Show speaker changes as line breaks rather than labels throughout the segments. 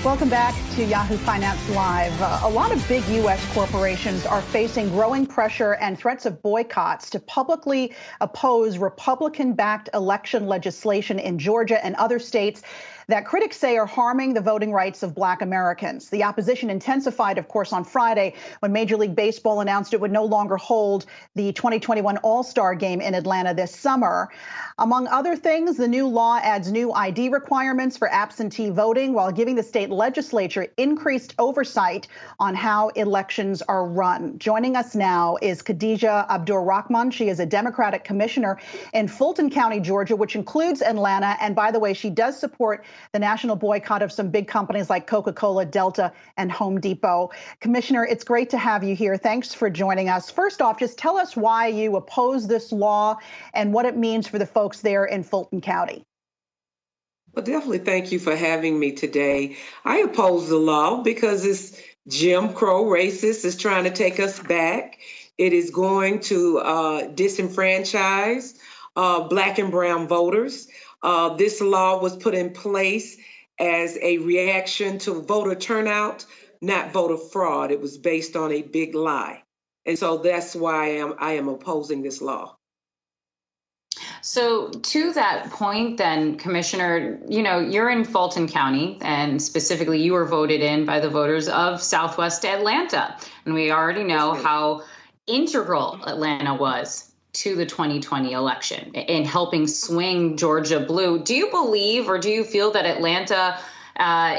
Welcome back to Yahoo Finance Live. A lot of big U.S. corporations are facing growing pressure and threats of boycotts to publicly oppose Republican-backed election legislation in Georgia and other states that critics say are harming the voting rights of Black Americans. The opposition intensified, of course, on Friday when Major League Baseball announced it would no longer hold the 2021 All-Star Game in Atlanta this summer. Among other things, the new law adds new ID requirements for absentee voting while giving the state legislature increased oversight on how elections are run. Joining us now is Khadijah Abdur-Rahman. She is a Democratic commissioner in Fulton County, Georgia, which includes Atlanta. And by the way, she does support the national boycott of some big companies like Coca-Cola, Delta, and Home Depot. Commissioner, it's great to have you here. Thanks for joining us. First off, just tell us why you oppose this law and what it means for the folks there in Fulton County.
Well, definitely thank you for having me today. I oppose the law because it's Jim Crow racist. It's trying to take us back. It is going to disenfranchise Black and brown voters. This law was put in place as a reaction to voter turnout, not voter fraud. It was based on a big lie. And so that's why I am opposing this law.
So to that point, then, Commissioner, you're in Fulton County, and specifically you were voted in by the voters of Southwest Atlanta. And we already know how integral Atlanta was to the 2020 election in helping swing Georgia blue. Do you believe or do you feel that Atlanta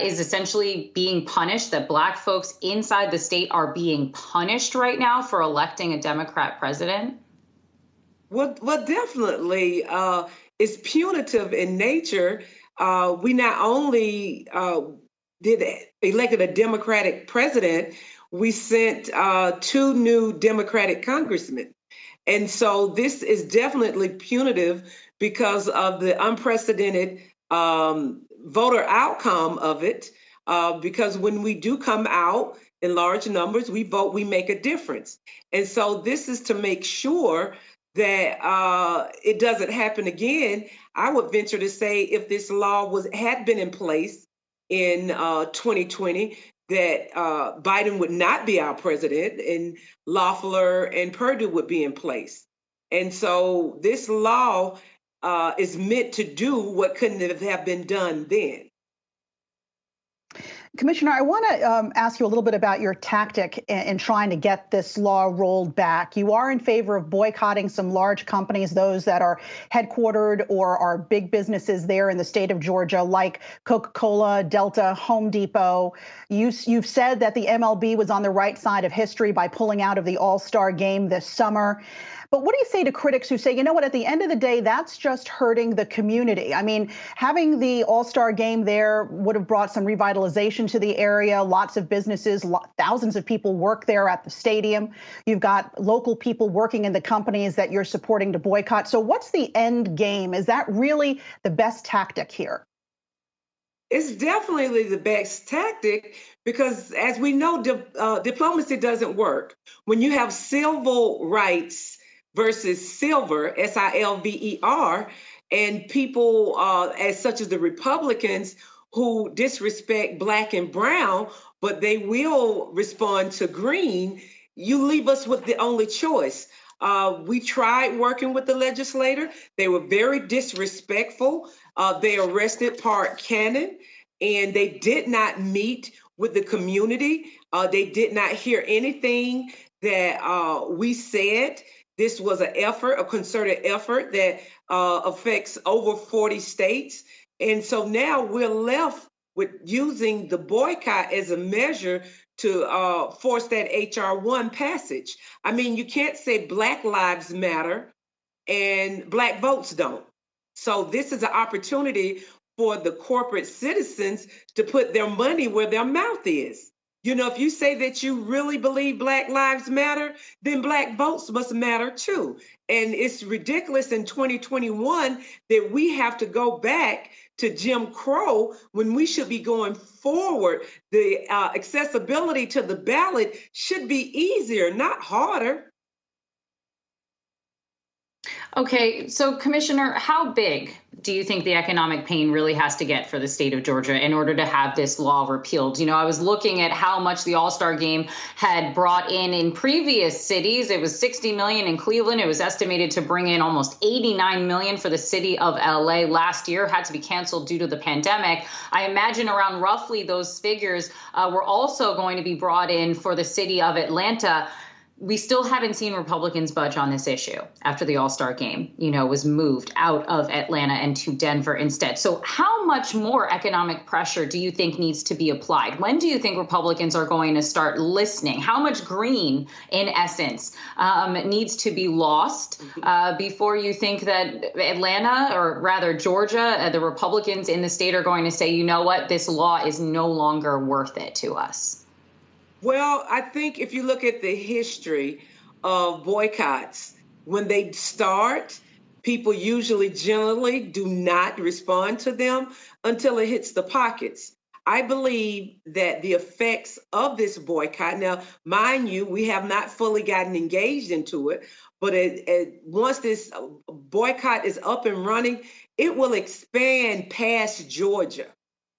is essentially being punished, that Black folks inside the state are being punished right now for electing a Democrat president?
Well, definitely. It's punitive in nature. We not only elected a Democratic president, we sent 2 new Democratic congressmen. And so this is definitely punitive because of the unprecedented voter outcome of it. Because when we do come out in large numbers, we vote, we make a difference. And so this is to make sure that it doesn't happen again. I would venture to say if this law had been in place in 2020, that Biden would not be our president and Loeffler and Perdue would be in place. And so this law is meant to do what couldn't have been done then.
Commissioner, I want to ask you a little bit about your tactic in trying to get this law rolled back. You are in favor of boycotting some large companies, those that are headquartered or are big businesses there in the state of Georgia, like Coca-Cola, Delta, Home Depot. You've said that the MLB was on the right side of history by pulling out of the All-Star Game this summer. But what do you say to critics who say, you know what, at the end of the day, that's just hurting the community? I mean, having the All-Star Game there would have brought some revitalization to the area. Lots of businesses, thousands of people work there at the stadium. You've got local people working in the companies that you're supporting to boycott. So what's the end game? Is that really the best tactic here?
It's definitely the best tactic because, as we know, diplomacy doesn't work. When you have civil rights versus silver, SILVER, and people as such as the Republicans who disrespect Black and brown, but they will respond to green, you leave us with the only choice. We tried working with the legislator. They were very disrespectful. They arrested Park Cannon, and they did not meet with the community. They did not hear anything that we said. This was an effort, a concerted effort that affects over 40 states. And so now we're left with using the boycott as a measure to force that H.R. 1 passage. I mean, you can't say Black lives matter and Black votes don't. So this is an opportunity for the corporate citizens to put their money where their mouth is. You know, if you say that you really believe Black lives matter, then Black votes must matter too. And it's ridiculous in 2021 that we have to go back to Jim Crow when we should be going forward. The accessibility to the ballot should be easier, not harder.
Okay, so Commissioner, how big do you think the economic pain really has to get for the state of Georgia in order to have this law repealed? You know, I was looking at how much the All-Star Game had brought in previous cities. It was $60 million in Cleveland. It was estimated to bring in almost $89 million for the city of LA last year, had to be canceled due to the pandemic. I imagine around roughly those figures were also going to be brought in for the city of Atlanta. We still haven't seen Republicans budge on this issue after the All-Star Game, you know, was moved out of Atlanta and to Denver instead. So how much more economic pressure do you think needs to be applied? When do you think Republicans are going to start listening? How much green, in essence, needs to be lost before you think that Atlanta, or rather Georgia, the Republicans in the state are going to say, you know what, this law is no longer worth it to us?
Well, I think if you look at the history of boycotts, when they start, people usually generally do not respond to them until it hits the pockets. I believe that the effects of this boycott, now, mind you, we have not fully gotten engaged into it, but once this boycott is up and running, it will expand past Georgia.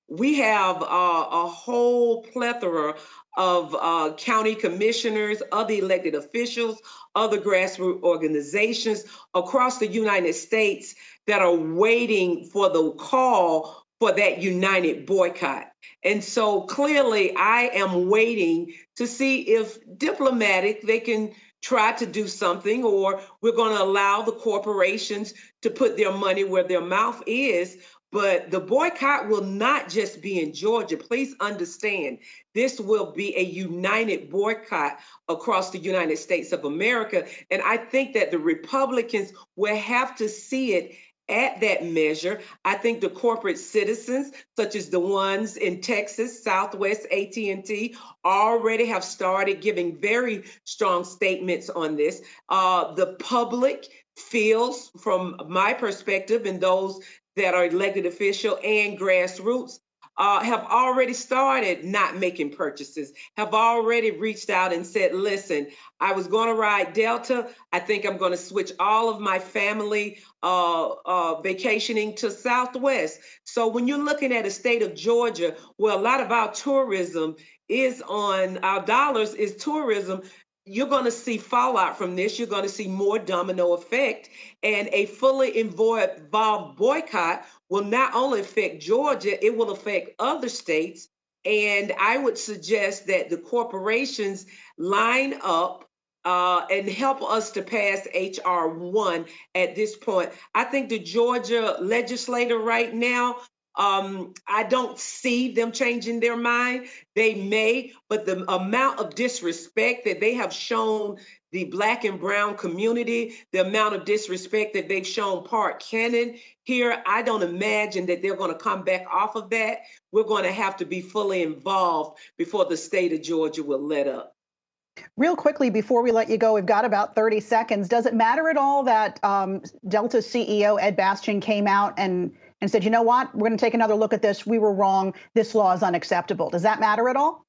We have a whole plethora of county commissioners, other elected officials, other grassroots organizations across the United States that are waiting for the call for that united boycott. And so clearly I am waiting to see if they can try to do something, or we're going to allow the corporations to put their money where their mouth is. But the boycott will not just be in Georgia. Please understand, this will be a united boycott across the United States of America. And I think that the Republicans will have to see it at that measure. I think the corporate citizens, such as the ones in Texas, Southwest, AT&T, already have started giving very strong statements on this. The public feels, from my perspective, and those that are elected official and grassroots, have already started not making purchases, have already reached out and said, listen, I was going to ride Delta. I think I'm going to switch all of my family vacationing to Southwest. So when you're looking at a state of Georgia, where a lot of our tourism is on, our dollars is tourism, you're going to see fallout from this. You're going to see more domino effect, and a fully involved boycott will not only affect Georgia, it will affect other states. And I would suggest that the corporations line up and help us to pass H.R. 1 at this point. I think the Georgia legislator right now, I don't see them changing their mind. They may, but the amount of disrespect that they have shown the Black and brown community, the amount of disrespect that they've shown Park Cannon here, I don't imagine that they're going to come back off of that. We're going to have to be fully involved before the state of Georgia will let up.
Real quickly, before we let you go, we've got about 30 seconds. Does it matter at all that Delta CEO Ed Bastian came out and said, you know what, we're going to take another look at this. We were wrong. This law is unacceptable. Does that matter at all?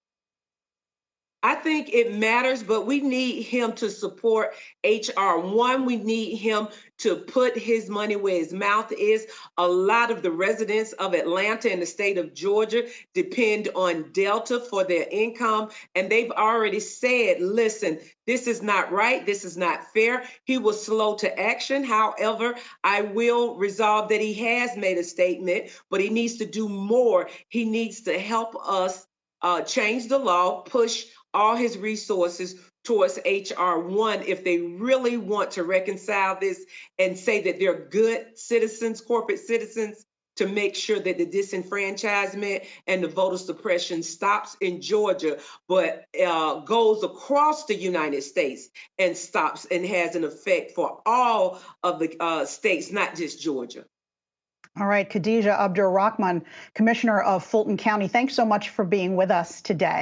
I think it matters, but we need him to support H.R. 1. We need him to put his money where his mouth is. A lot of the residents of Atlanta and the state of Georgia depend on Delta for their income, and they've already said, listen, this is not right. This is not fair. He was slow to action. However, I will resolve that he has made a statement, but he needs to do more. He needs to help us change the law, push all his resources towards H.R. 1 if they really want to reconcile this and say that they're good citizens, corporate citizens, to make sure that the disenfranchisement and the voter suppression stops in Georgia, but goes across the United States and stops and has an effect for all of the states, not just Georgia.
All right, Khadijah Abdur-Rahman, Commissioner of Fulton County, thanks so much for being with us today.